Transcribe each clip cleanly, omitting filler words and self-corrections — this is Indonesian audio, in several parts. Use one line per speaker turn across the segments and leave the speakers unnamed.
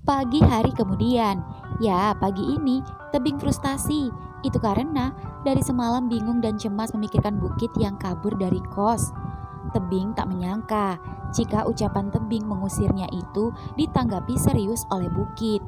Pagi hari kemudian, ya pagi ini tebing frustasi. Itu karena dari semalam bingung dan cemas memikirkan Bukit yang kabur dari kos. Tebing tak menyangka jika ucapan tebing mengusirnya itu ditanggapi serius oleh Bukit.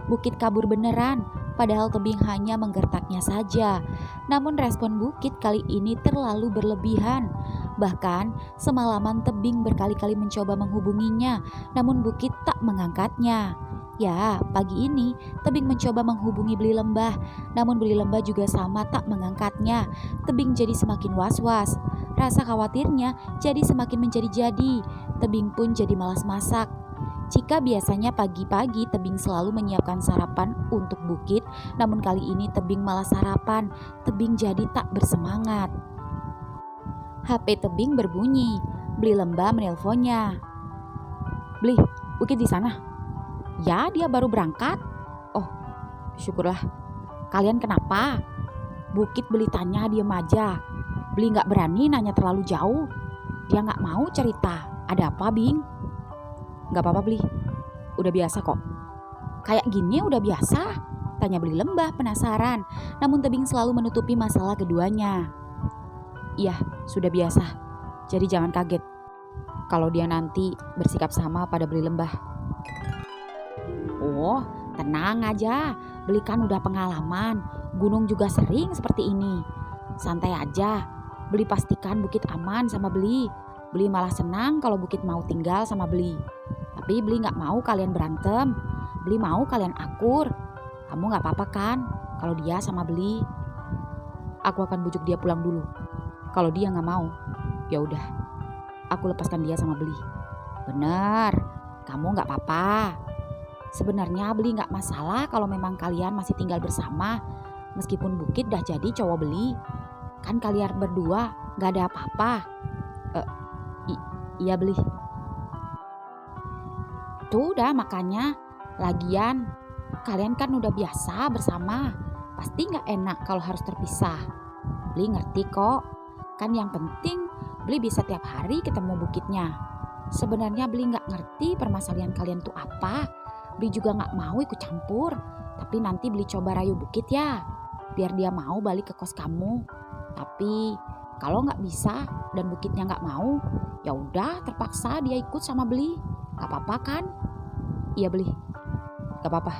Bukit kabur beneran, padahal tebing hanya menggertaknya saja. Namun respon Bukit kali ini terlalu berlebihan. Bahkan semalaman tebing berkali-kali mencoba menghubunginya, namun Bukit tak mengangkatnya. Ya, pagi ini tebing mencoba menghubungi Beli Lembah, namun Beli Lembah juga sama tak mengangkatnya. Tebing jadi semakin was-was. Rasa khawatirnya jadi semakin menjadi-jadi. Tebing pun jadi malas masak. Jika biasanya pagi-pagi tebing selalu menyiapkan sarapan untuk Bukit, namun kali ini tebing malah sarapan. Tebing jadi tak bersemangat. HP tebing berbunyi. Beli Lembah menelponnya. "Beli, Bukit di sana?" "Ya, dia baru berangkat." "Oh, syukurlah. Kalian kenapa?" Bukit Beli tanya diem aja. Beli gak berani nanya terlalu jauh. Dia gak mau cerita. "Ada apa, Bing?" "Gak apa-apa, Beli. Udah biasa kok." "Kayak gini udah biasa?" tanya Beli Lembah penasaran. Namun tebing selalu menutupi masalah keduanya. "Iya, sudah biasa. Jadi jangan kaget kalau dia nanti bersikap sama pada Beli Lembah." "Oh, tenang aja. Beli kan udah pengalaman. Gunung juga sering seperti ini. Santai aja. Beli pastikan Bukit aman sama Beli. Beli malah senang kalau Bukit mau tinggal sama Beli. Tapi Beli gak mau kalian berantem. Beli mau kalian akur. Kamu gak apa-apa kan kalau dia sama Beli?" "Aku akan bujuk dia pulang dulu. Kalau dia gak mau, ya udah. Aku lepaskan dia sama Beli." "Bener, kamu gak apa-apa. Sebenarnya Beli gak masalah kalau memang kalian masih tinggal bersama. Meskipun Bukit dah jadi cowok Beli. Kan kalian berdua gak ada apa-apa." Iya Beli." "Tuh udah makanya. Lagian kalian kan udah biasa bersama. Pasti gak enak kalau harus terpisah. Beli ngerti kok. Kan yang penting Beli bisa tiap hari ketemu Bukitnya. Sebenarnya Beli gak ngerti permasalahan kalian tuh apa. Beli juga gak mau ikut campur. Tapi nanti Beli coba rayu Bukit ya, biar dia mau balik ke kos kamu. Tapi kalau gak bisa dan Bukitnya gak mau, ya udah terpaksa dia ikut sama Beli. Gak apa-apa kan?" "Iya Beli, gak apa-apa."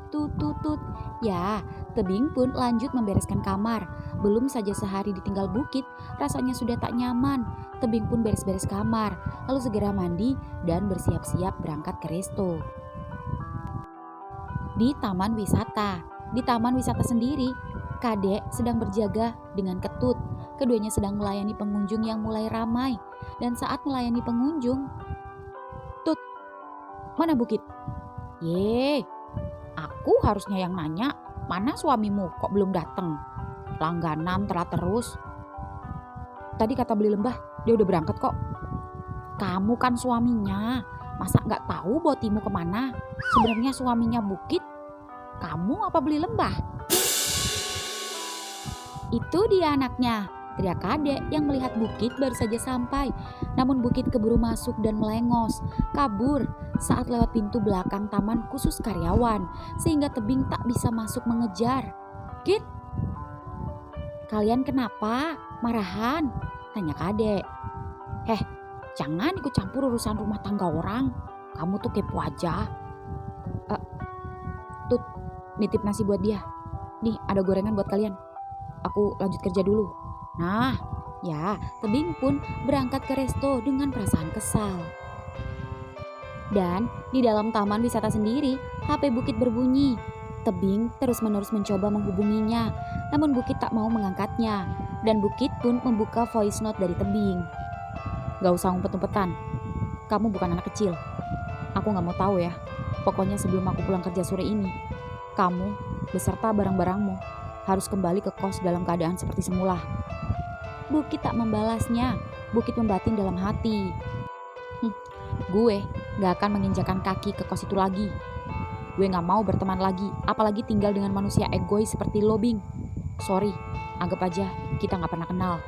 Tut tut tut. Ya, tebing pun lanjut membereskan kamar. Belum saja sehari ditinggal Bukit, rasanya sudah tak nyaman. Tebing pun beres-beres kamar, lalu segera mandi dan bersiap-siap berangkat ke resto. Di taman wisata. Di taman wisata sendiri, Kadek sedang berjaga dengan Ketut. Keduanya sedang melayani pengunjung yang mulai ramai. Dan saat melayani pengunjung, "Tut, mana Bukit?" "Ye, aku harusnya yang nanya. Mana suamimu kok belum datang? Langganan telat terus." "Tadi kata Beli Lembah dia udah berangkat kok." "Kamu kan suaminya. Masa gak tahu botimu kemana? Sebenarnya suaminya Bukit kamu apa Beli Lembah?" "Itu dia anaknya," teriak Kadek yang melihat Bukit baru saja sampai. Namun Bukit keburu masuk dan melengos, kabur saat lewat pintu belakang taman khusus karyawan, sehingga tebing tak bisa masuk mengejar. "Kit, kalian kenapa? Marahan?" tanya Kadek. "Heh, jangan ikut campur urusan rumah tangga orang. Kamu tuh kepo aja." "Tut, nitip nasi buat dia. Nih ada gorengan buat kalian. Aku lanjut kerja dulu." Nah, ya, tebing pun berangkat ke resto dengan perasaan kesal. Dan di dalam taman wisata sendiri, HP Bukit berbunyi. Tebing terus-menerus mencoba menghubunginya, namun Bukit tak mau mengangkatnya. Dan Bukit pun membuka voice note dari tebing. "Gak usah umpet-umpetan. Kamu bukan anak kecil. Aku gak mau tahu ya. Pokoknya sebelum aku pulang kerja sore ini, kamu beserta barang-barangmu harus kembali ke kos dalam keadaan seperti semula." Bukit tak membalasnya. Bukit membatin dalam hati. Gue gak akan menginjakan kaki ke kos itu lagi. Gue gak mau berteman lagi, apalagi tinggal dengan manusia egois seperti lo, Bing. Sorry, anggap aja kita gak pernah kenal.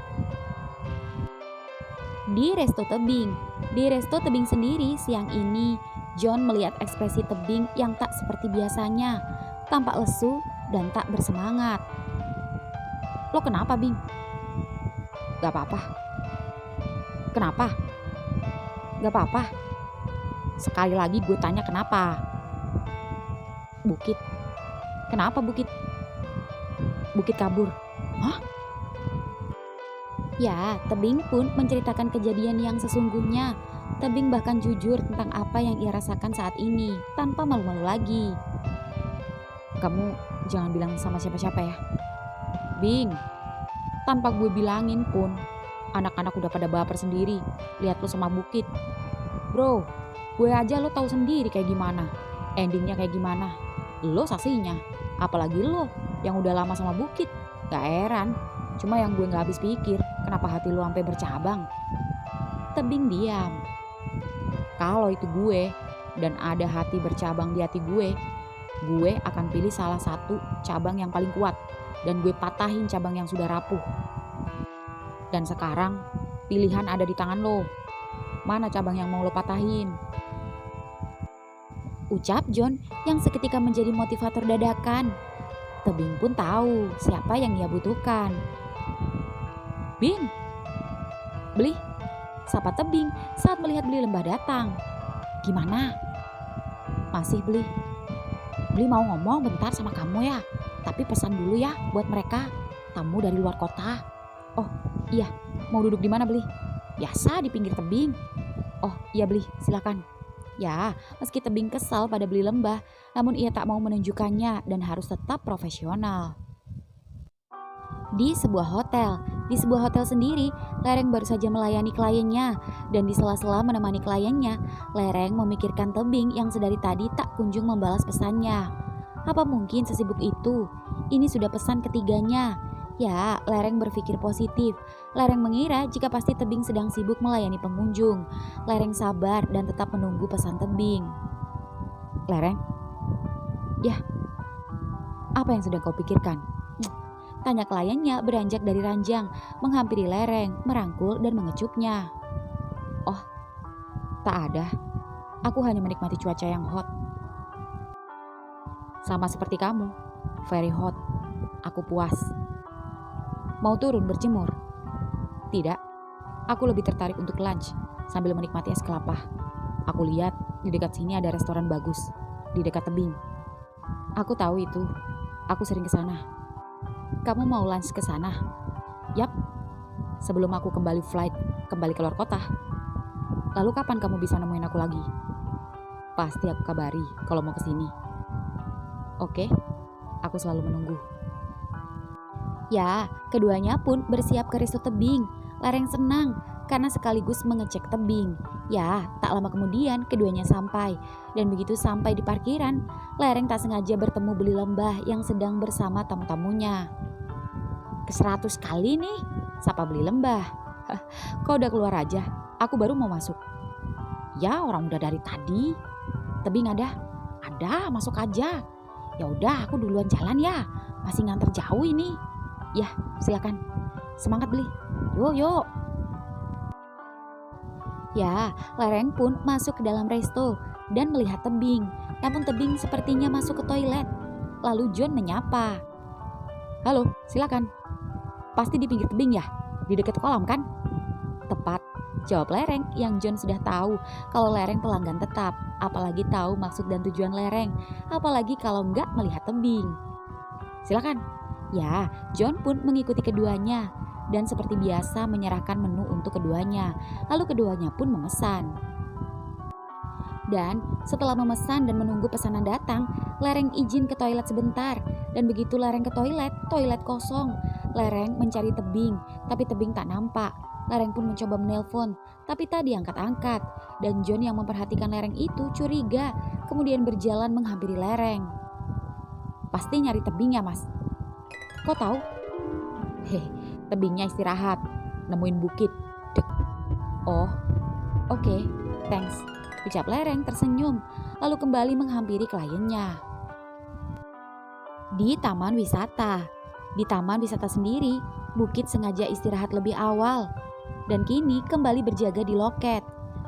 Di resto tebing sendiri siang ini, John melihat ekspresi tebing yang tak seperti biasanya, tampak lesu dan tak bersemangat. Lo kenapa, Bing? Gak apa-apa. Kenapa? Gak apa-apa. Sekali lagi gue tanya kenapa? Bukit. Kenapa bukit? Bukit kabur. Hah? Ya, tebing pun menceritakan kejadian yang sesungguhnya. Tebing bahkan jujur tentang apa yang ia rasakan saat ini, tanpa malu-malu lagi. Kamu jangan bilang sama siapa-siapa ya. Bing, tanpa gue bilangin pun, anak-anak udah pada baper sendiri. Lihat lo sama bukit. Bro, gue aja lo tahu sendiri kayak gimana. Endingnya kayak gimana. Lo saksinya. Apalagi lo yang udah lama sama bukit. Gak heran. Cuma yang gue gak habis pikir, kenapa hati lo sampai bercabang. Tebing diam. Kalau itu gue dan ada hati bercabang di hati gue akan pilih salah satu cabang yang paling kuat dan gue patahin cabang yang sudah rapuh. Dan sekarang pilihan ada di tangan lo. Mana cabang yang mau lo patahin? Ucap John yang seketika menjadi motivator dadakan. Tebing pun tahu siapa yang ia butuhkan. Bing, Beli, sapa Tebing saat melihat Beli Lembah datang. Gimana? Masih Beli? Beli mau ngomong bentar sama kamu ya, tapi pesan dulu ya buat mereka, tamu dari luar kota. Oh iya, mau duduk di mana Beli? Biasa di pinggir tebing. Oh iya Beli, silakan. Ya, meski Tebing kesal pada Beli Lembah, namun ia tak mau menunjukkannya dan harus tetap profesional. Di sebuah hotel sendiri, Lereng baru saja melayani kliennya, dan di sela-sela menemani kliennya, Lereng memikirkan Tebing yang sedari tadi tak kunjung membalas pesannya. Apa mungkin sesibuk itu? Ini sudah pesan ketiganya. Ya, Lereng berpikir positif. Lereng mengira jika pasti Tebing sedang sibuk melayani pengunjung. Lereng sabar dan tetap menunggu pesan Tebing. Lereng? Ya, apa yang sedang kau pikirkan? Tanya kliennya beranjak dari ranjang, menghampiri Lereng, merangkul dan mengecupnya. Oh, tak ada. Aku hanya menikmati cuaca yang hot. Sama seperti kamu, very hot. Aku puas. Mau turun berjemur? Tidak, aku lebih tertarik untuk lunch sambil menikmati es kelapa. Aku lihat di dekat sini ada restoran bagus, di dekat tebing. Aku tahu itu, aku sering ke sana. Kamu mau lunch ke sana? Yap, sebelum aku kembali keluar kota. Lalu kapan kamu bisa nemuin aku lagi? Pasti aku kabari kalau mau ke sini. Oke, aku selalu menunggu. Ya, keduanya pun bersiap ke resto tebing. Lereng senang karena sekaligus mengecek tebing. Ya, tak lama kemudian keduanya sampai. Dan begitu sampai di parkiran, Lereng tak sengaja bertemu Beli Lembah yang sedang bersama tamu-tamunya. Ke-100 kali nih, sapa Beli Lembah. Kau udah keluar aja, aku baru mau masuk. Ya, orang udah dari tadi. Tebing ada? Ada, masuk aja. Ya udah, aku duluan jalan ya. Masih nganter jauh ini. Ya, silakan. Semangat Beli. Yuk. Ya, Lereng pun masuk ke dalam resto dan melihat Tebing. Namun Tebing sepertinya masuk ke toilet. Lalu John menyapa. Halo, silakan. Pasti di pinggir tebing ya? Di dekat kolam kan? Tepat, jawab Lereng yang John sudah tahu kalau Lereng pelanggan tetap. Apalagi tahu maksud dan tujuan Lereng. Apalagi kalau nggak melihat tebing. Silakan. Ya, John pun mengikuti keduanya dan seperti biasa menyerahkan menu untuk keduanya. Lalu keduanya pun memesan. Dan setelah memesan dan menunggu pesanan datang, Lereng izin ke toilet sebentar. Dan begitu Lereng ke toilet kosong. Lereng mencari Tebing, tapi Tebing tak nampak. Lereng pun mencoba menelpon, tapi tak diangkat-angkat. Dan John yang memperhatikan Lereng itu curiga, kemudian berjalan menghampiri Lereng. Pasti nyari Tebing ya mas? Kok tahu? Tebingnya istirahat, nemuin bukit. Dek. Oh, oke, thanks. Ucap Lereng tersenyum, lalu kembali menghampiri kliennya. Di taman wisata. Di taman wisata sendiri, Bukit sengaja istirahat lebih awal. Dan kini kembali berjaga di loket.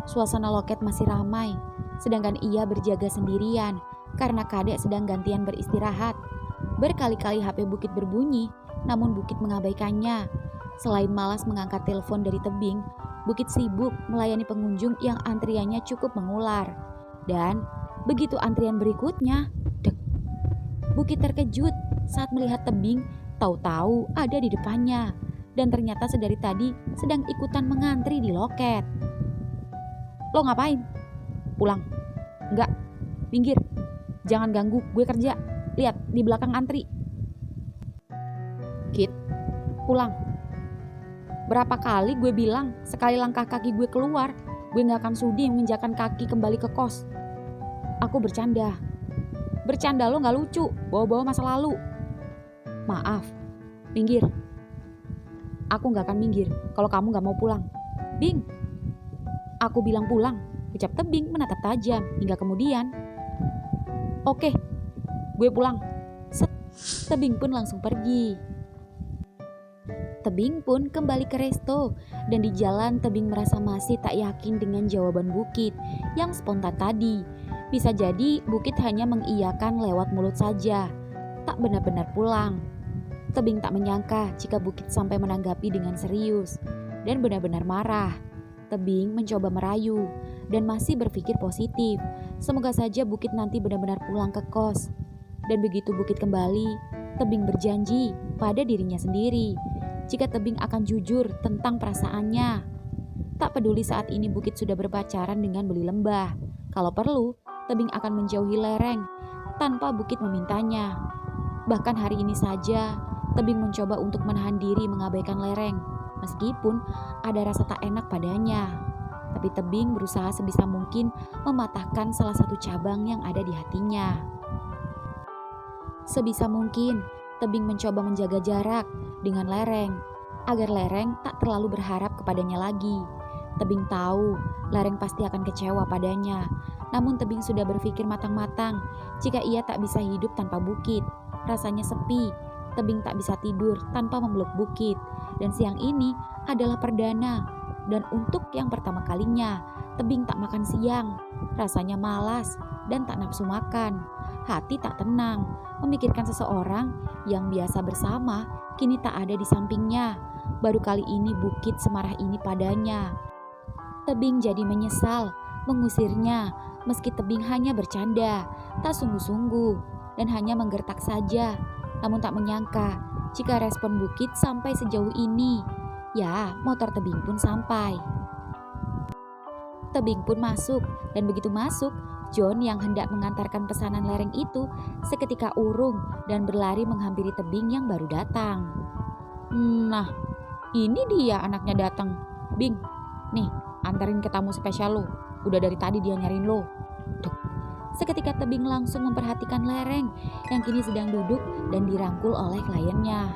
Suasana loket masih ramai. sedangkan ia berjaga sendirian karena Kadek sedang gantian beristirahat. Berkali-kali HP Bukit berbunyi, namun Bukit mengabaikannya. Selain malas mengangkat telepon dari tebing, Bukit sibuk melayani pengunjung yang antriannya cukup mengular. Dan begitu antrian berikutnya, dek, Bukit terkejut saat melihat tebing tahu-tahu ada di depannya. Dan ternyata sedari tadi sedang ikutan mengantri di loket. Lo ngapain? Pulang. Enggak, minggir. Jangan ganggu, gue kerja. Lihat, di belakang antri. Kit, pulang. Berapa kali gue bilang, sekali langkah kaki gue keluar, gue gak akan sudi menginjakan kaki kembali ke kos. Aku bercanda. Bercanda lo gak lucu, bawa-bawa masa lalu. Maaf, minggir. Aku gak akan minggir kalau kamu gak mau pulang. Bing, aku bilang pulang, ucap tebing menatap tajam hingga kemudian. Oke, gue pulang. Set, tebing pun langsung pergi. Tebing pun kembali ke resto dan di jalan tebing merasa masih tak yakin dengan jawaban Bukit yang spontan tadi. Bisa jadi Bukit hanya mengiyakan lewat mulut saja, tak benar-benar pulang. Tebing tak menyangka jika Bukit sampai menanggapi dengan serius dan benar-benar marah. Tebing mencoba merayu dan masih berpikir positif. Semoga saja Bukit nanti benar-benar pulang ke kos. Dan begitu Bukit kembali, Tebing berjanji pada dirinya sendiri jika Tebing akan jujur tentang perasaannya. Tak peduli saat ini Bukit sudah berpacaran dengan Beli Lembah. Kalau perlu, Tebing akan menjauhi lereng tanpa Bukit memintanya. Bahkan hari ini saja, Tebing mencoba untuk menahan diri mengabaikan lereng, meskipun ada rasa tak enak padanya. Tapi Tebing berusaha sebisa mungkin mematahkan salah satu cabang yang ada di hatinya. Sebisa mungkin, Tebing mencoba menjaga jarak dengan lereng, agar lereng tak terlalu berharap kepadanya lagi. Tebing tahu, lereng pasti akan kecewa padanya. Namun Tebing sudah berpikir matang-matang jika ia tak bisa hidup tanpa Bukit. Rasanya sepi. Tebing tak bisa tidur tanpa memeluk Bukit. Dan siang ini adalah perdana. Dan untuk yang pertama kalinya, Tebing tak makan siang. Rasanya malas dan tak nafsu makan. Hati tak tenang, memikirkan seseorang yang biasa bersama kini tak ada di sampingnya. Baru kali ini Bukit semarah ini padanya. Tebing jadi menyesal mengusirnya, meski Tebing hanya bercanda, tak sungguh-sungguh, dan hanya menggertak saja. Namun tak menyangka jika respon Bukit sampai sejauh ini. Ya, motor Tebing pun sampai. Tebing pun masuk, dan begitu masuk, John yang hendak mengantarkan pesanan lereng itu seketika urung dan berlari menghampiri Tebing yang baru datang. Nah, ini dia anaknya datang. Bing, nih antarin ke tamu spesial lo. Udah dari tadi dia nyariin lo. Duk. Seketika Tebing langsung memperhatikan lereng yang kini sedang duduk dan dirangkul oleh kliennya.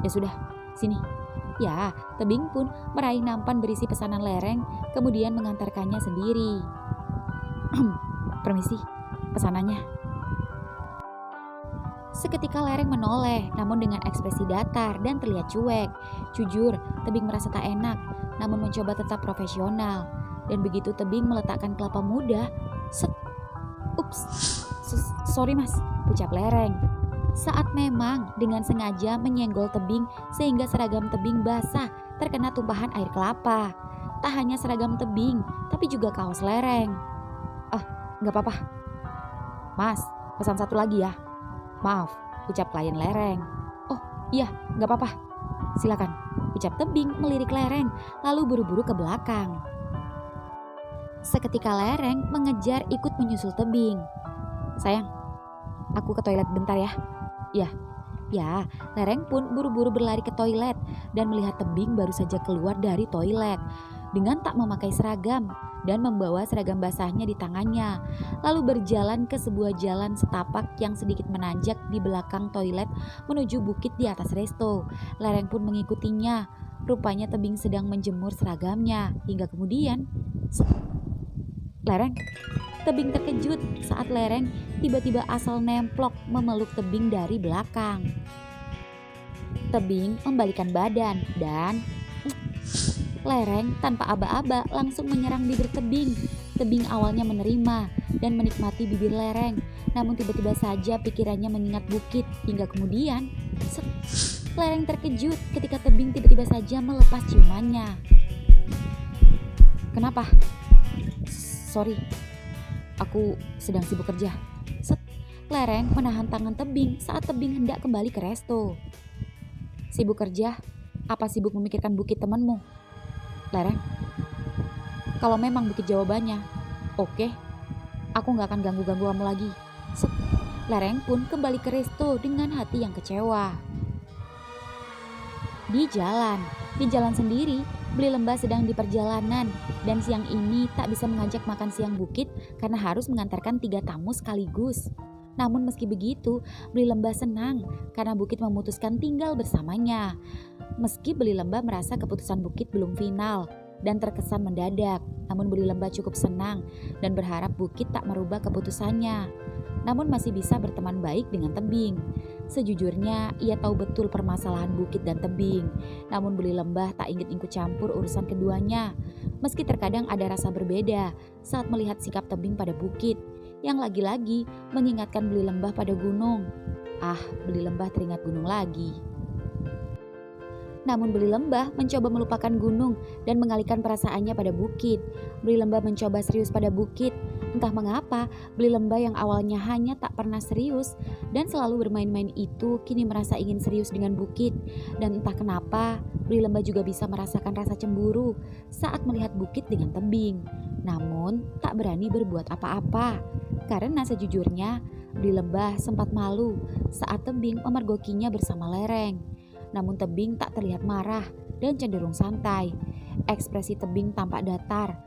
Ya sudah, sini. Ya, Tebing pun meraih nampan berisi pesanan lereng, kemudian mengantarkannya sendiri. Permisi, pesanannya. Seketika lereng menoleh, namun dengan ekspresi datar dan terlihat cuek. Jujur, Tebing merasa tak enak, namun mencoba tetap profesional. Dan begitu Tebing meletakkan kelapa muda, set. Ups, sorry mas, ucap lereng. Saat memang dengan sengaja menyenggol Tebing sehingga seragam Tebing basah terkena tumpahan air kelapa. Tak hanya seragam Tebing, tapi juga kaos lereng. Gak apa-apa. Mas, pesan satu lagi ya. Maaf, ucap klien lereng. Oh iya, gak apa-apa. Silakan, ucap Tebing melirik lereng lalu buru-buru ke belakang. Seketika lereng mengejar ikut menyusul Tebing. Sayang, aku ke toilet bentar ya. Ya, lereng pun buru-buru berlari ke toilet dan melihat Tebing baru saja keluar dari toilet dengan tak memakai seragam dan membawa seragam basahnya di tangannya, lalu berjalan ke sebuah jalan setapak yang sedikit menanjak di belakang toilet menuju bukit di atas resto. Lereng pun mengikutinya. Rupanya Tebing sedang menjemur seragamnya hingga kemudian Lereng. Tebing terkejut saat Lereng tiba-tiba asal nemplok memeluk Tebing dari belakang. Tebing membalikkan badan dan Lereng tanpa aba-aba langsung menyerang bibir Tebing. Tebing awalnya menerima dan menikmati bibir lereng, namun tiba-tiba saja pikirannya mengingat bukit hingga kemudian set, lereng terkejut ketika tebing tiba-tiba saja melepas ciumannya. Kenapa? Sorry, aku sedang sibuk kerja. Set, lereng menahan tangan tebing saat tebing hendak kembali ke resto. Sibuk kerja? Apa sibuk memikirkan bukit temanmu? Lereng, kalau memang bukit jawabannya, oke, aku gak akan ganggu-ganggu kamu lagi. Set, lereng pun kembali ke resto dengan hati yang kecewa. Di jalan sendiri, Beli Lembah sedang di perjalanan dan siang ini tak bisa mengajak makan siang bukit karena harus mengantarkan 3 tamu sekaligus. Namun meski begitu, Beli Lembah senang karena Bukit memutuskan tinggal bersamanya. Meski Beli Lembah merasa keputusan Bukit belum final dan terkesan mendadak, namun Beli Lembah cukup senang dan berharap Bukit tak merubah keputusannya. Namun masih bisa berteman baik dengan tebing. Sejujurnya, ia tahu betul permasalahan Bukit dan tebing. Namun Beli Lembah tak ingin ikut campur urusan keduanya. Meski terkadang ada rasa berbeda saat melihat sikap tebing pada Bukit, yang lagi-lagi mengingatkan Beli Lembah pada gunung. Beli Lembah teringat gunung lagi. Namun Beli Lembah mencoba melupakan gunung dan mengalihkan perasaannya pada Bukit. Beli Lembah mencoba serius pada Bukit. Entah mengapa, Beli Lembah yang awalnya hanya tak pernah serius dan selalu bermain-main itu kini merasa ingin serius dengan Bukit. Dan entah kenapa, Beli Lembah juga bisa merasakan rasa cemburu saat melihat Bukit dengan tebing. Namun tak berani berbuat apa-apa. Karena sejujurnya, Beli Lembah sempat malu saat tebing memergokinya bersama lereng. Namun tebing tak terlihat marah dan cenderung santai. Ekspresi tebing tampak datar.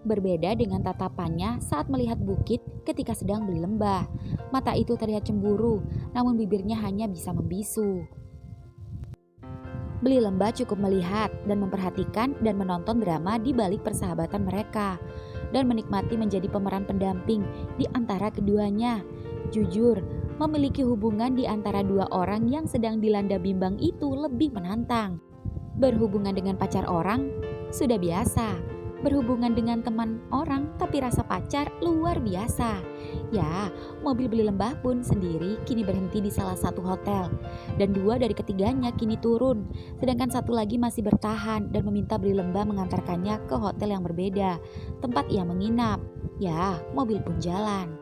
Berbeda dengan tatapannya saat melihat Bukit ketika sedang Beli Lembah. Mata itu terlihat cemburu, namun bibirnya hanya bisa membisu. Beli Lembah cukup melihat dan memperhatikan dan menonton drama di balik persahabatan mereka dan menikmati menjadi pemeran pendamping di antara keduanya. Jujur, memiliki hubungan di antara 2 orang yang sedang dilanda bimbang itu lebih menantang. Berhubungan dengan pacar orang sudah biasa, berhubungan dengan teman orang tapi rasa pacar luar biasa. Ya, mobil Beli Lembah pun sendiri kini berhenti di salah satu hotel dan 2 dari ketiganya kini turun, sedangkan 1 lagi masih bertahan dan meminta Beli Lembah mengantarkannya ke hotel yang berbeda, tempat ia menginap. Ya, mobil pun jalan.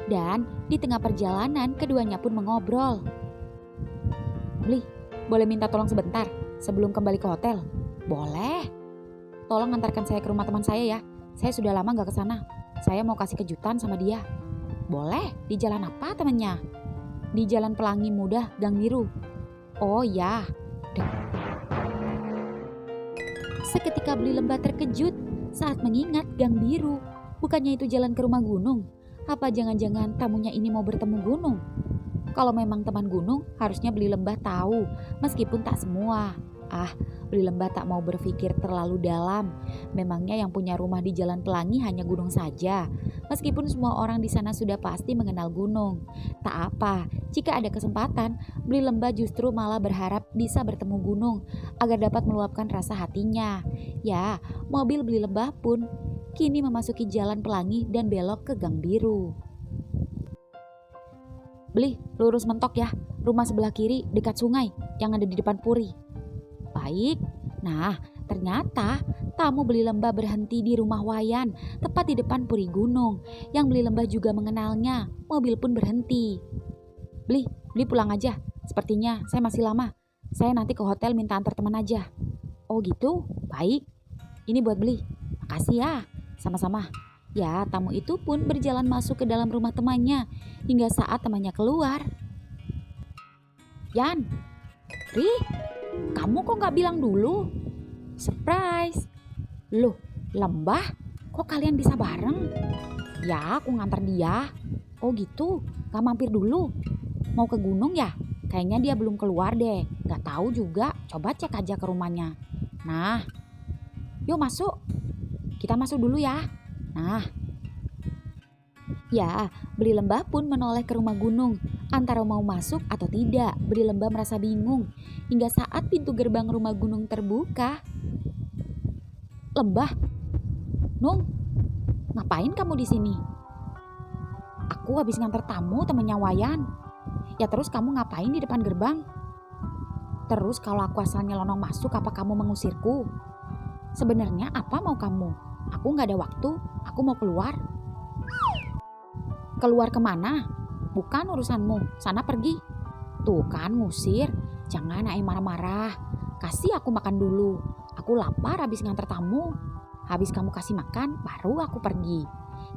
Dan di tengah perjalanan keduanya pun mengobrol. Beli, boleh minta tolong sebentar sebelum kembali ke hotel? Boleh. Tolong antarkan saya ke rumah teman saya ya. Saya sudah lama gak ke sana. Saya mau kasih kejutan sama dia. Boleh, di jalan apa temannya? Di Jalan Pelangi Muda, Gang Biru. Oh ya. Seketika Beli Lembah terkejut saat mengingat Gang Biru. Bukannya itu jalan ke rumah gunung? Apa jangan-jangan tamunya ini mau bertemu gunung? Kalau memang teman gunung, harusnya Beli Lembah tahu, meskipun tak semua. Beli Lembah tak mau berpikir terlalu dalam. Memangnya yang punya rumah di Jalan Pelangi hanya gunung saja. Meskipun semua orang di sana sudah pasti mengenal gunung. Tak apa, jika ada kesempatan, Beli Lembah justru malah berharap bisa bertemu gunung agar dapat meluapkan rasa hatinya. Ya, mobil Beli Lembah pun kini memasuki Jalan Pelangi dan belok ke Gang Biru. Beli, lurus mentok ya, rumah sebelah kiri dekat sungai yang ada di depan puri. Baik, nah ternyata tamu Beli Lembah berhenti di rumah Wayan, tepat di depan puri gunung, yang Beli Lembah juga mengenalnya. Mobil pun berhenti. Beli pulang aja, sepertinya saya masih lama. Saya nanti ke hotel minta antar teman aja. Oh gitu, baik. Ini buat Beli, makasih ya. Sama-sama. Ya, tamu itu pun berjalan masuk ke dalam rumah temannya hingga saat temannya keluar. Yan, kamu kok gak bilang dulu? Surprise. Loh, Lembah, kok kalian bisa bareng? Ya, aku ngantar dia. Oh gitu, gak mampir dulu? Mau ke gunung ya? Kayaknya dia belum keluar deh. Gak tahu juga, coba cek aja ke rumahnya. Nah, yuk masuk. Kita masuk dulu ya. Nah. Ya, Beli Lembah pun menoleh ke rumah gunung. Antara mau masuk atau tidak, Beli Lembah merasa bingung. Hingga saat pintu gerbang rumah gunung terbuka. Lembah, Nung, ngapain kamu di sini? Aku habis nganter tamu temennya Wayan. Ya terus kamu ngapain di depan gerbang? Terus kalau aku asal nyelonong masuk, apa kamu mengusirku? Sebenarnya apa mau kamu? Aku gak ada waktu, aku mau keluar. Keluar kemana? Bukan urusanmu, sana pergi. Tuh kan ngusir, jangan marah-marah. Kasih aku makan dulu, aku lapar habis nganter tamu. Habis kamu kasih makan, baru aku pergi.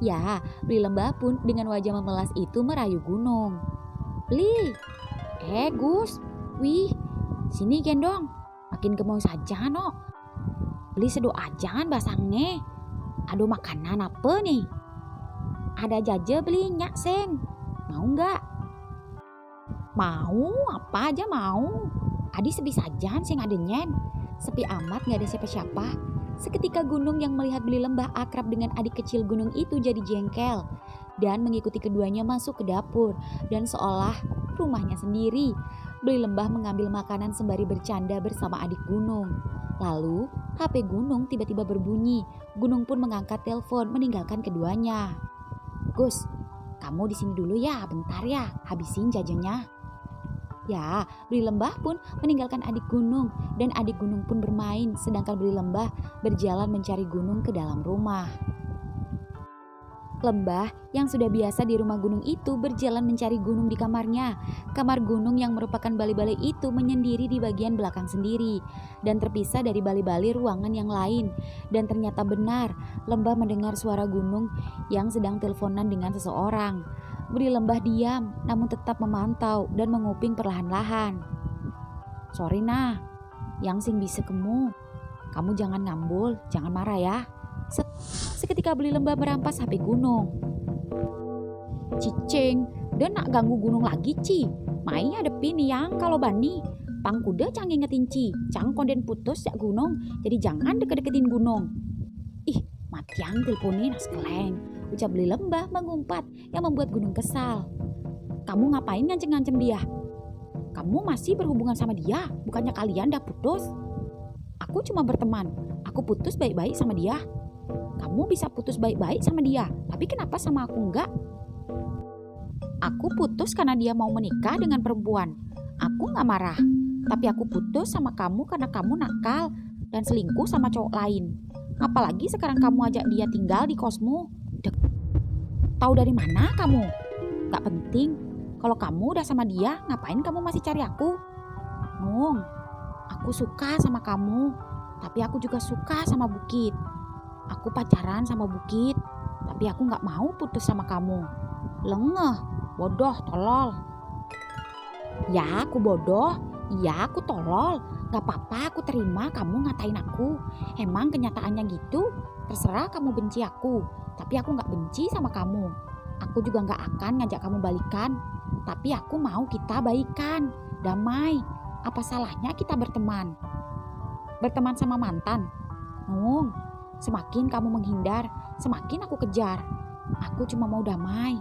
Ya, Beli Lembah pun dengan wajah memelas itu merayu Gunung. Beli, Gus, wih, sini gendong, makin gemuk saja no. Beli sedok aja basangne. Aduh makanan apa nih? Ada jaja beli nyak seng. Mau nggak? Mau, apa aja mau. Adi sebisa aja seng adenyen. Sepi amat nggak ada siapa-siapa. Seketika Gunung yang melihat Beli Lembah akrab dengan adik kecil Gunung itu jadi jengkel dan mengikuti keduanya masuk ke dapur dan seolah rumahnya sendiri. Beli Lembah mengambil makanan sembari bercanda bersama adik Gunung. Lalu HP Gunung tiba-tiba berbunyi. Gunung pun mengangkat telepon meninggalkan keduanya. Gus, kamu di sini dulu ya, bentar ya, habisin jajannya. Ya, Beli Lembah pun meninggalkan adik Gunung dan adik Gunung pun bermain sedangkan Beli Lembah berjalan mencari Gunung ke dalam rumah. Lembah yang sudah biasa di rumah Gunung itu berjalan mencari Gunung di kamarnya. Kamar Gunung yang merupakan bali-bali itu menyendiri di bagian belakang sendiri dan terpisah dari bali-bali ruangan yang lain. Dan ternyata benar, Lembah mendengar suara Gunung yang sedang teleponan dengan seseorang. Beli Lembah diam namun tetap memantau dan menguping perlahan-lahan. Sorry nah, yang sing bisa kamu jangan ngambul, jangan marah ya. Seketika Beli Lembah merampas HP Gunung. Cicing, dan nak ganggu Gunung lagi Ci. Mai hadepin yang kalau bani. Pang kuda cang ingetin Ci, cang konden putus ya Gunung. Jadi jangan deket-deketin Gunung. Ih, matiang teleponin askeleng. Ucap Beli Lembah mengumpat yang membuat Gunung kesal. Kamu ngapain ngancem-ngancem dia? Kamu masih berhubungan sama dia? Bukannya kalian dah putus? Aku cuma berteman. Aku putus baik-baik sama dia. Kamu bisa putus baik-baik sama dia, tapi kenapa sama aku enggak? Aku putus karena dia mau menikah dengan perempuan. Aku gak marah, tapi aku putus sama kamu karena kamu nakal dan selingkuh sama cowok lain. Apalagi sekarang kamu ajak dia tinggal di kosmu. Tahu dari mana kamu? Gak penting. Kalau kamu udah sama dia, ngapain kamu masih cari aku? Nung, aku suka sama kamu, tapi aku juga suka sama Bukit. Aku pacaran sama Bukit, tapi aku gak mau putus sama kamu. Lengeh, bodoh, tolol. Ya aku bodoh, ya aku tolol. Gak apa-apa aku terima kamu ngatain aku. Emang kenyataannya gitu, terserah kamu benci aku. Tapi aku gak benci sama kamu. Aku juga gak akan ngajak kamu balikan. Tapi aku mau kita baikan, damai. Apa salahnya kita berteman? Berteman sama mantan? Nung, semakin kamu menghindar, semakin aku kejar. Aku cuma mau damai.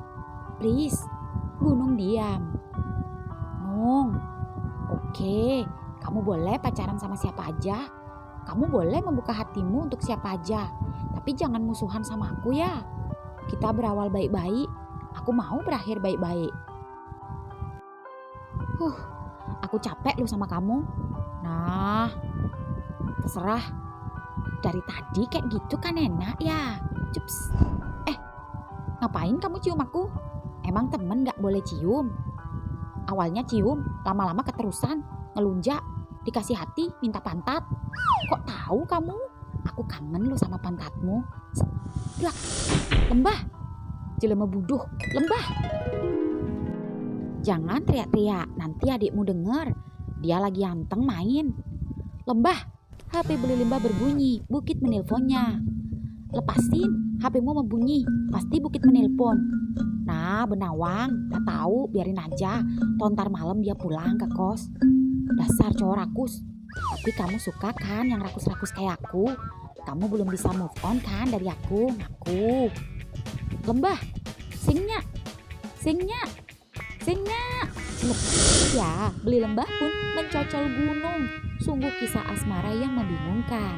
Please, Gunung diam. Nung, oke, kamu boleh pacaran sama siapa aja. Kamu boleh membuka hatimu untuk siapa aja. Tapi jangan musuhan sama aku ya. Kita berawal baik-baik. Aku mau berakhir baik-baik. Aku capek lu sama kamu. Nah, terserah. Dari tadi kayak gitu kan enak ya. Cups. Ngapain kamu cium aku? Emang temen gak boleh cium? Awalnya cium, lama-lama keterusan, ngelunjak, dikasih hati, minta pantat. Kok tahu kamu? Aku kangen lu sama pantatmu. Seblak. Lembah. Jelema buduh. Lembah. Jangan teriak-teriak, nanti adikmu denger. Dia lagi anteng main. Lembah. HP Beli Lembah berbunyi, Bukit menelponnya. Lepasin, HPmu membunyi, pasti Bukit menelpon. Nah, Benawang, tak tahu, biarin aja. Tontar malam dia pulang ke kos. Dasar cowok rakus. Tapi kamu suka kan yang rakus-rakus kayak aku? Kamu belum bisa move on kan dari aku, ngaku. Lembah, singnya, singnya, singnya. Ya, Beli Lembah pun mencocol Gunung. Sungguh kisah asmara yang membingungkan.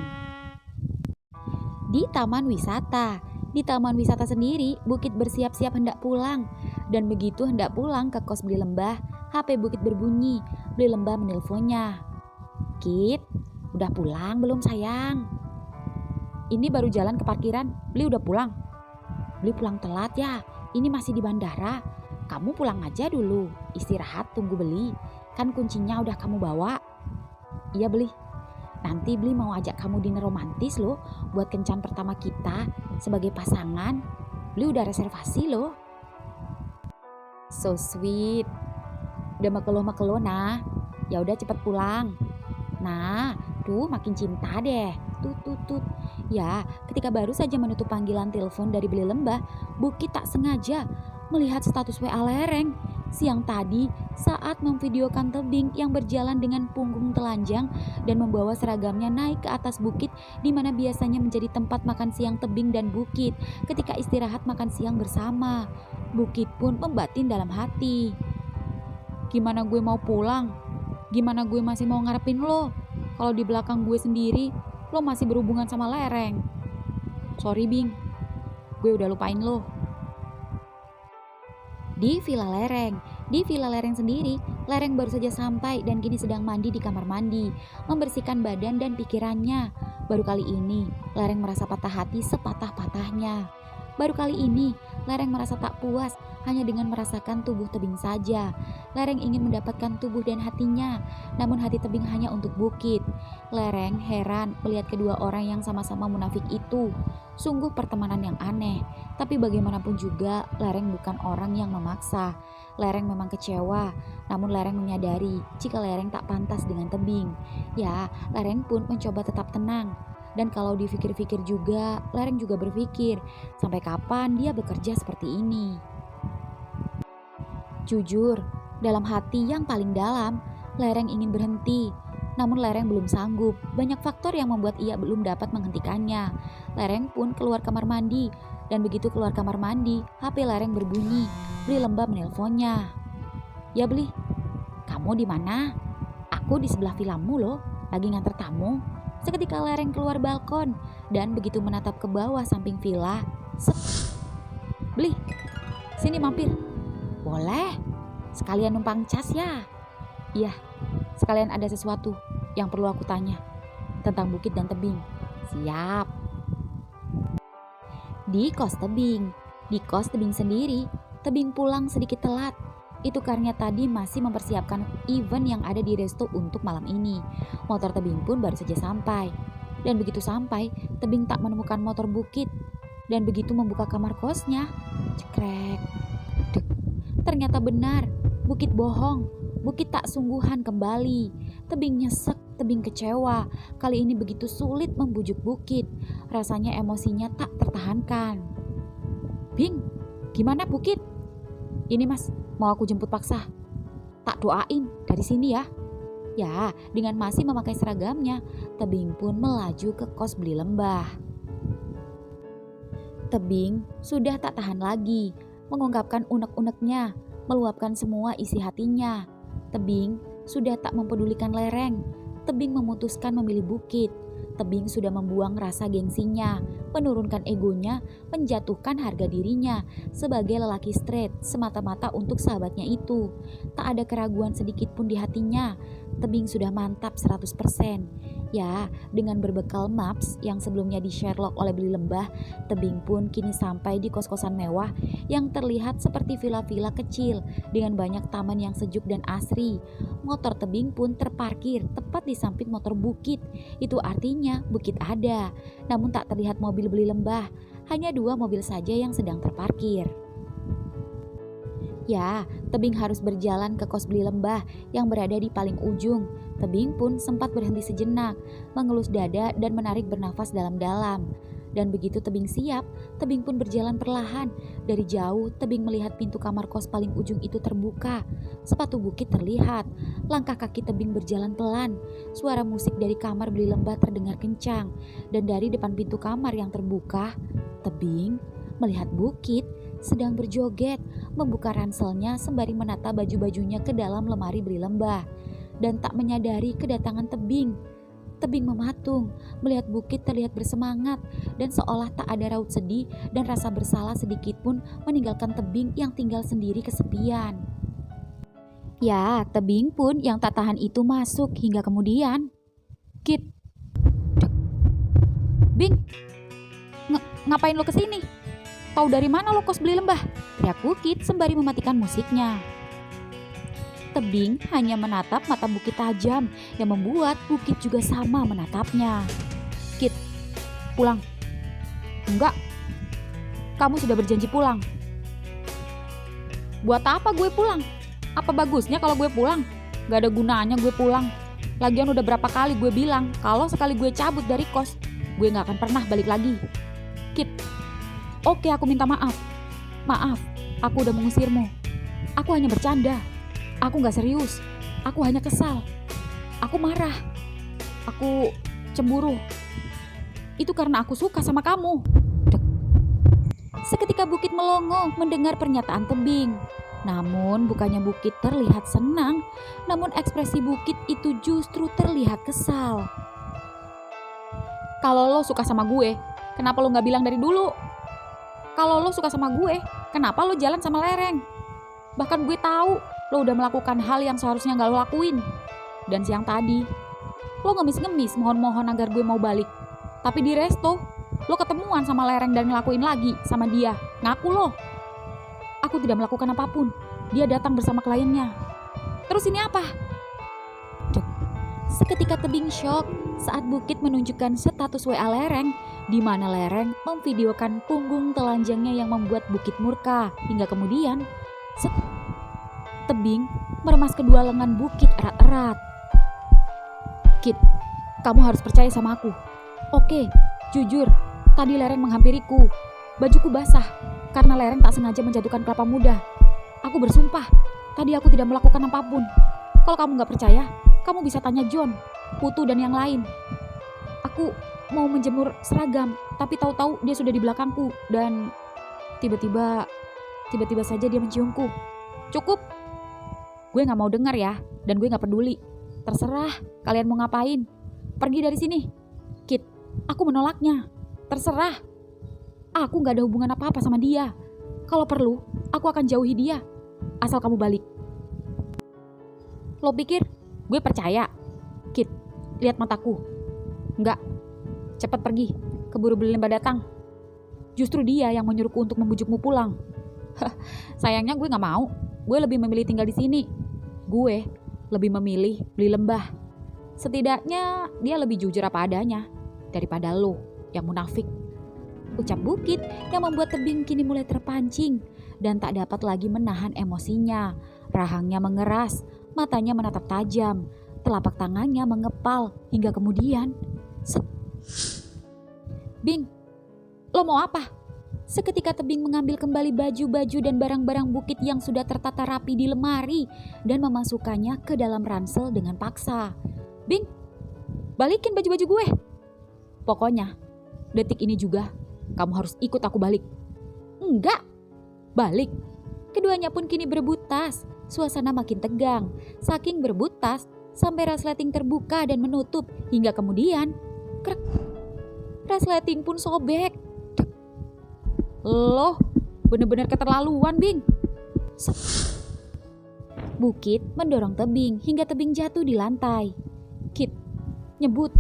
Di taman wisata. Di taman wisata sendiri, Bukit bersiap-siap hendak pulang. Dan begitu hendak pulang ke kos Beli Lembah, HP Bukit berbunyi. Beli Lembah menelponnya. "Kit, udah pulang belum sayang?" "Ini baru jalan ke parkiran, Beli udah pulang." "Beli pulang telat ya, ini masih di bandara. Kamu pulang aja dulu, istirahat tunggu Beli. Kan kuncinya udah kamu bawa." "Iya Beli. Nanti Beli mau ajak kamu dinner romantis loh buat kencan pertama kita sebagai pasangan. Beli udah reservasi loh." So sweet. Udah makelo-makelo nah. Ya udah cepet pulang. Nah, tuh makin cinta deh. Tut tut tut. Ya, ketika baru saja menutup panggilan telepon dari Beli Lembah, Bukit tak sengaja melihat status WA Lereng siang tadi saat memvideokan tebing yang berjalan dengan punggung telanjang dan membawa seragamnya naik ke atas bukit di mana biasanya menjadi tempat makan siang tebing dan Bukit ketika istirahat makan siang bersama. Bukit pun membatin dalam hati. Gimana gue mau pulang? Gimana gue masih mau ngarepin lo? Kalau di belakang gue sendiri, lo masih berhubungan sama Lereng. Sorry Bing, gue udah lupain lo. Di Villa Lereng sendiri, Lereng baru saja sampai dan kini sedang mandi di kamar mandi, membersihkan badan dan pikirannya. Baru kali ini, Lereng merasa patah hati sepatah-patahnya. Baru kali ini, Lereng merasa tak puas hanya dengan merasakan tubuh tebing saja. Lereng ingin mendapatkan tubuh dan hatinya, namun hati tebing hanya untuk Bukit. Lereng heran melihat kedua orang yang sama-sama munafik itu. Sungguh pertemanan yang aneh, tapi bagaimanapun juga Lereng bukan orang yang memaksa. Lereng memang kecewa, namun Lereng menyadari jika Lereng tak pantas dengan tebing. Ya, Lereng pun mencoba tetap tenang. Dan kalau dipikir-pikir juga, Lereng juga berpikir, sampai kapan dia bekerja seperti ini? Jujur, dalam hati yang paling dalam, Lereng ingin berhenti. Namun Lereng belum sanggup, banyak faktor yang membuat ia belum dapat menghentikannya. Lereng pun keluar kamar mandi, dan begitu keluar kamar mandi, HP Lereng berbunyi. Beli Lembah menelponnya. "Ya Beli, kamu di mana? Aku di sebelah vilamu loh, lagi nganter tamu." Seketika Lereng keluar balkon, dan begitu menatap ke bawah samping villa, set. "Beli, sini mampir." "Boleh, sekalian numpang cas ya?" "Iya, sekalian ada sesuatu yang perlu aku tanya tentang bukit dan tebing." "Siap." Di kos tebing sendiri, tebing pulang sedikit telat. Itu karena tadi masih mempersiapkan event yang ada di resto untuk malam ini. Motor tebing pun baru saja sampai. Dan begitu sampai, tebing tak menemukan motor Bukit. Dan begitu membuka kamar kosnya, cekrek. Dek. Ternyata benar, Bukit bohong. Bukit tak sungguhan kembali. Tebing nyesek, tebing kecewa. Kali ini begitu sulit membujuk Bukit. Rasanya emosinya tak tertahankan. "Bing, gimana Bukit?" "Ini Mas, mau aku jemput paksa." "Tak doain dari sini ya." Ya, dengan masih memakai seragamnya, tebing pun melaju ke kos Beli Lembah. Tebing sudah tak tahan lagi, mengungkapkan unek-uneknya, meluapkan semua isi hatinya. Tebing sudah tak mempedulikan Lereng. Tebing memutuskan memilih Bukit. Tebing sudah membuang rasa gengsinya, menurunkan egonya, menjatuhkan harga dirinya sebagai lelaki straight semata-mata untuk sahabatnya itu. Tak ada keraguan sedikit pun di hatinya. Tebing sudah mantap 100%. Ya, dengan berbekal maps yang sebelumnya di Sherlock oleh Beli Lembah, Tebing pun kini sampai di kos-kosan mewah yang terlihat seperti villa-villa kecil dengan banyak taman yang sejuk dan asri. Motor Tebing pun terparkir tepat di samping motor Bukit. Itu artinya Bukit ada, namun tak terlihat mobil Beli Lembah. Hanya 2 mobil saja yang sedang terparkir. Ya, Tebing harus berjalan ke kos Beli Lembah yang berada di paling ujung. Tebing pun sempat berhenti sejenak, mengelus dada dan menarik bernafas dalam-dalam. Dan begitu Tebing siap, Tebing pun berjalan perlahan. Dari jauh, Tebing melihat pintu kamar kos paling ujung itu terbuka. Sepatu Bukit terlihat. Langkah kaki Tebing berjalan pelan. Suara musik dari kamar Beli Lembah terdengar kencang. Dan dari depan pintu kamar yang terbuka, Tebing melihat Bukit sedang berjoget, membuka ranselnya sembari menata baju-bajunya ke dalam lemari Beli Lembah. Dan tak menyadari kedatangan Tebing. Tebing mematung, melihat bukit terlihat bersemangat dan seolah tak ada raut sedih dan rasa bersalah sedikit pun meninggalkan tebing yang tinggal sendiri kesepian. Ya, tebing pun yang tak tahan itu masuk hingga kemudian. Kit, Bing, ngapain lo kesini? Tahu dari mana lo kos beli lembah? Teriak Bukit sembari mematikan musiknya. Tebing hanya menatap mata Bukit tajam yang membuat Bukit juga sama menatapnya. Kit, pulang. Enggak, kamu sudah berjanji pulang. Buat apa gue pulang? Apa bagusnya kalau gue pulang? Gak ada gunanya gue pulang. Lagian udah berapa kali gue bilang kalau sekali gue cabut dari kos, gue gak akan pernah balik lagi. Kit, oke, aku minta maaf. Maaf, aku udah mengusirmu. Aku hanya bercanda. Aku gak serius. Aku hanya kesal. Aku marah. Aku cemburu. Itu karena aku suka sama kamu. Seketika Bukit melongo mendengar pernyataan tebing. Namun bukannya Bukit terlihat senang, namun ekspresi Bukit itu justru terlihat kesal. Kalau lo suka sama gue, kenapa lo gak bilang dari dulu? Kalau lo suka sama gue, kenapa lo jalan sama lereng? Bahkan gue tahu lo udah melakukan hal yang seharusnya gak lo lakuin. Dan siang tadi, lo ngemis-ngemis mohon-mohon agar gue mau balik. Tapi di resto, lo ketemuan sama lereng dan ngelakuin lagi sama dia. Ngaku lo. Aku tidak melakukan apapun. Dia datang bersama kliennya. Terus ini apa? Seketika tebing shock saat Bukit menunjukkan status WA lereng, di mana lereng memvideokan punggung telanjangnya yang membuat Bukit murka. Hingga kemudian, tebing meremas kedua lengan Bukit erat-erat. Kit, kamu harus percaya sama aku. Oke, jujur, tadi lereng menghampiriku. Bajuku basah karena lereng tak sengaja menjatuhkan kelapa muda. Aku bersumpah, tadi aku tidak melakukan apapun. Kalau kamu gak percaya, kamu bisa tanya John, Putu dan yang lain. Aku mau menjemur seragam, tapi tahu-tahu dia sudah di belakangku dan tiba-tiba saja dia menciumku. Cukup. Gue gak mau dengar ya, dan gue gak peduli. Terserah kalian mau ngapain. Pergi dari sini. Kit, aku menolaknya. Terserah. Aku gak ada hubungan apa-apa sama dia. Kalau perlu, aku akan jauhi dia. Asal kamu balik. Lo pikir gue percaya? Kit, lihat mataku. Enggak. Cepat pergi. Keburu beli lembah datang. Justru dia yang menyuruhku untuk membujukmu pulang. Sayangnya gue gak mau. Gue lebih memilih tinggal di sini. Gue lebih memilih beli lembah. Setidaknya dia lebih jujur apa adanya daripada lo yang munafik. Ucap Bukit yang membuat tebing kini mulai terpancing dan tak dapat lagi menahan emosinya. Rahangnya mengeras, matanya menatap tajam, telapak tangannya mengepal hingga kemudian Bing, lo mau apa? Seketika tebing mengambil kembali baju-baju dan barang-barang Bukit yang sudah tertata rapi di lemari dan memasukkannya ke dalam ransel dengan paksa. Bing, balikin baju-baju gue. Pokoknya, detik ini juga kamu harus ikut aku balik. Enggak, balik. Keduanya pun kini berebut tas. Suasana makin tegang. Saking berebut tas, sampai resleting terbuka dan menutup. Hingga kemudian, krek. Resleting pun sobek. Loh, bener-bener keterlaluan, Bing. Bukit mendorong tebing hingga tebing jatuh di lantai. Kit, nyebut.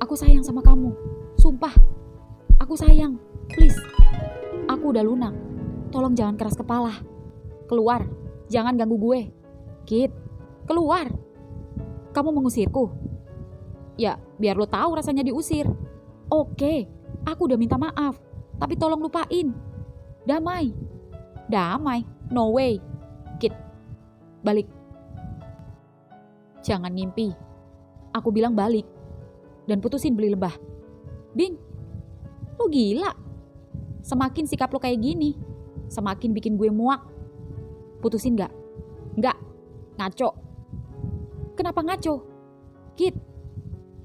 Aku sayang sama kamu. Sumpah. Aku sayang, please. Aku udah lunak. Tolong jangan keras kepala. Keluar, jangan ganggu gue. Kit, keluar. Kamu mengusirku? Ya, biar lo tahu rasanya diusir. Oke, aku udah minta maaf. Tapi tolong lupain. Damai. Damai? No way. Kit, balik. Jangan ngimpi. Aku bilang balik. Dan putusin beli lebah. Bing, lo gila. Semakin sikap lo kayak gini, semakin bikin gue muak. Putusin gak? Enggak. Ngaco. Kenapa ngaco? Kit,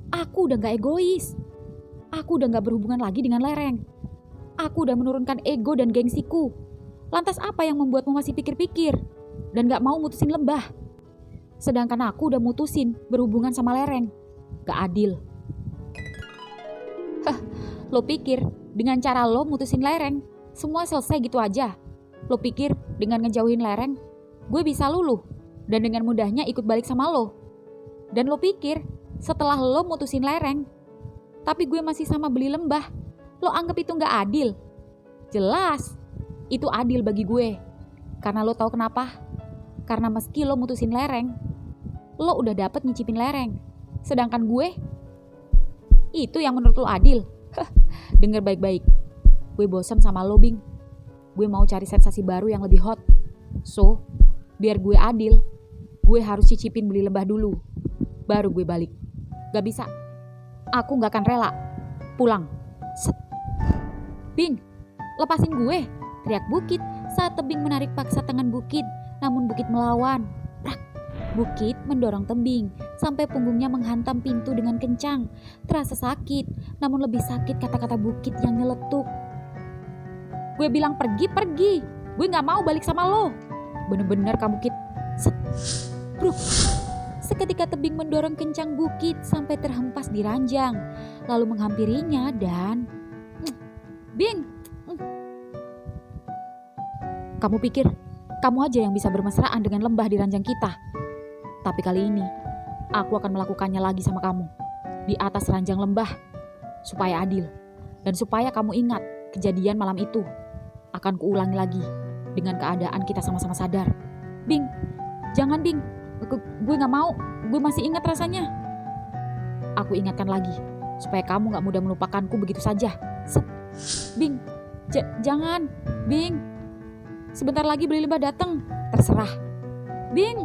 aku udah gak egois. Aku udah gak berhubungan lagi dengan lereng. Aku udah menurunkan ego dan gengsiku. Lantas apa yang membuatmu masih pikir-pikir dan gak mau mutusin lembah? Sedangkan aku udah mutusin berhubungan sama lereng. Gak adil. Lo pikir dengan cara lo mutusin lereng, semua selesai gitu aja? Lo pikir dengan ngejauhin lereng, gue bisa luluh dan dengan mudahnya ikut balik sama lo? Dan lo pikir setelah lo mutusin lereng, tapi gue masih sama beli lembah, lo anggap itu gak adil? Jelas, itu adil bagi gue. Karena lo tahu kenapa? Karena meski lo mutusin lereng, lo udah dapet nyicipin lereng. Sedangkan gue, itu yang menurut lo adil? Dengar baik-baik, gue bosan sama lo, Bing. Gue mau cari sensasi baru yang lebih hot. So, biar gue adil, gue harus cicipin beli lembah dulu, baru gue balik. Gak bisa, aku gak akan rela pulang. Set. Bing, lepasin gue, teriak Bukit saat Tebing menarik paksa tangan Bukit. Namun Bukit melawan. Prak. Bukit mendorong Tebing sampai punggungnya menghantam pintu dengan kencang. Terasa sakit, namun lebih sakit kata-kata Bukit yang nyeletuk. Gue bilang pergi, gue gak mau balik sama lo. Bener-bener kamu, Kit. Set. Bruk. Seketika Tebing mendorong kencang Bukit sampai terhempas di ranjang, lalu menghampirinya dan Bing, kamu pikir kamu aja yang bisa bermesraan dengan lembah di ranjang kita? Tapi kali ini aku akan melakukannya lagi sama kamu di atas ranjang lembah, supaya adil dan supaya kamu ingat kejadian malam itu akan kuulangi lagi dengan keadaan kita sama-sama sadar. Bing, jangan Bing, gue gak mau, gue masih ingat rasanya. Aku ingatkan lagi supaya kamu gak mudah melupakanku begitu saja. Set. Bing, jangan, Bing. Sebentar lagi beli lembah datang. Terserah. Bing.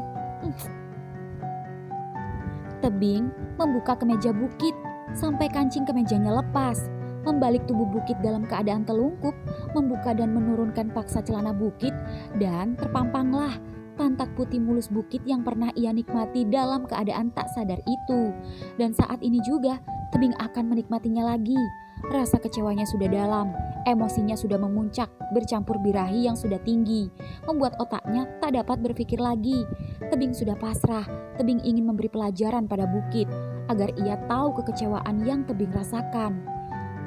Tebing membuka kemeja Bukit sampai kancing kemejanya lepas. Membalik tubuh Bukit dalam keadaan telungkup, membuka dan menurunkan paksa celana Bukit, dan terpampanglah pantat putih mulus Bukit yang pernah ia nikmati dalam keadaan tak sadar itu. Dan saat ini juga Tebing akan menikmatinya lagi. Rasa kecewanya sudah dalam, emosinya sudah memuncak, bercampur birahi yang sudah tinggi, membuat otaknya tak dapat berpikir lagi. Tebing sudah pasrah, Tebing ingin memberi pelajaran pada Bukit, agar ia tahu kekecewaan yang Tebing rasakan.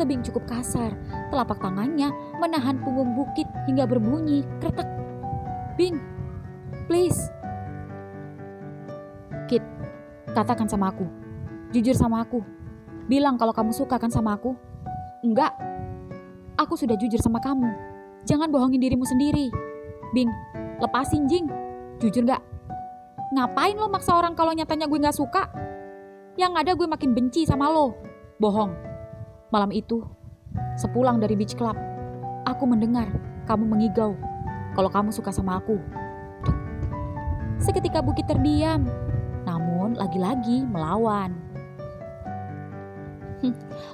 Tebing cukup kasar, telapak tangannya menahan punggung Bukit hingga berbunyi kretek. Bing, please. Kit, katakan sama aku, jujur sama aku, bilang kalau kamu suka kan sama aku. Enggak, aku sudah jujur sama kamu. Jangan bohongin dirimu sendiri. Bing, lepasin Jing. Jujur gak? Ngapain lo maksa orang kalau nyatanya gue gak suka? Yang ada gue makin benci sama lo. Bohong. Malam itu, sepulang dari beach club, aku mendengar kamu mengigau kalau kamu suka sama aku. Seketika Bukit terdiam, namun lagi-lagi melawan.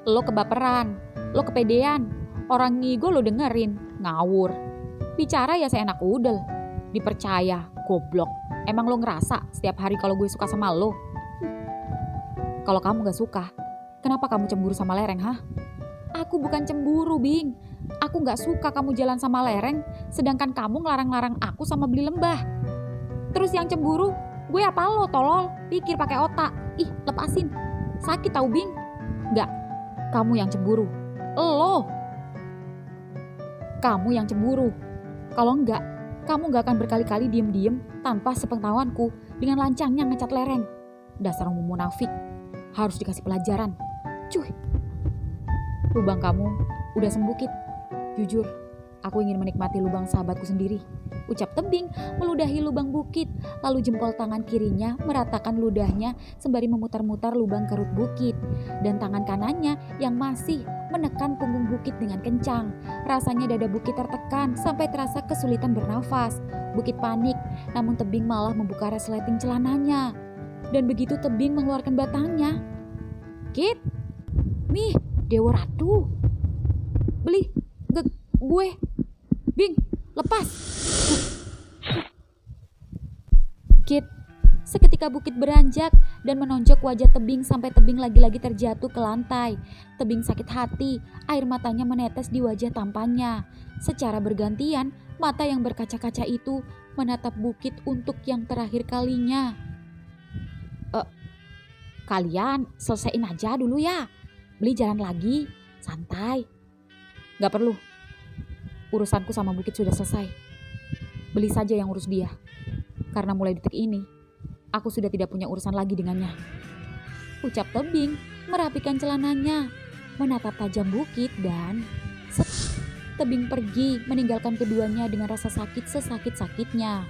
Lo kebaperan, lo kepedean, orang ngigo lo dengerin, ngawur. Bicara ya seenak udel, dipercaya, goblok. Emang lo ngerasa setiap hari kalau gue suka sama lo? Kalau kamu gak suka, kenapa kamu cemburu sama lereng, hah? Aku bukan cemburu, Bing. Aku gak suka kamu jalan sama lereng, sedangkan kamu ngelarang-larang aku sama beli lembah. Terus yang cemburu, gue apa lo, tolol? Pikir pakai otak. Ih, lepasin. Sakit tau, Bing. Enggak, kamu yang cemburu. Lo. Kamu yang cemburu. Kalau enggak, kamu gak akan berkali-kali diem-diem tanpa sepengetahuanku dengan lancangnya ngecat lereng. Dasar umum munafik. Harus dikasih pelajaran. Cuy. Lubang kamu udah sembuh, Kit. Jujur, aku ingin menikmati lubang sahabatku sendiri. Ucap Tebing meludahi lubang Bukit, lalu jempol tangan kirinya meratakan ludahnya sembari memutar-mutar lubang kerut Bukit, dan tangan kanannya yang masih menekan punggung Bukit dengan kencang. Rasanya dada Bukit tertekan sampai terasa kesulitan bernafas. Bukit panik, namun Tebing malah membuka resleting celananya. Dan begitu Tebing mengeluarkan batangnya, Kit, Mih, Dewa Ratu, beli, gue, Bing, lepas. Kit, seketika Bukit beranjak dan menonjok wajah Tebing sampai Tebing lagi-lagi terjatuh ke lantai. Tebing sakit hati, air matanya menetes di wajah tampannya. Secara bergantian, mata yang berkaca-kaca itu menatap Bukit untuk yang terakhir kalinya. Kalian selesaiin aja dulu ya. Beli jalan lagi. Santai. Gak perlu. Urusanku sama Bukit sudah selesai. Beli saja yang urus dia. Karena mulai detik ini, aku sudah tidak punya urusan lagi dengannya. Ucap Tebing merapikan celananya, menatap tajam Bukit dan Tebing pergi meninggalkan keduanya dengan rasa sakit sesakit-sakitnya.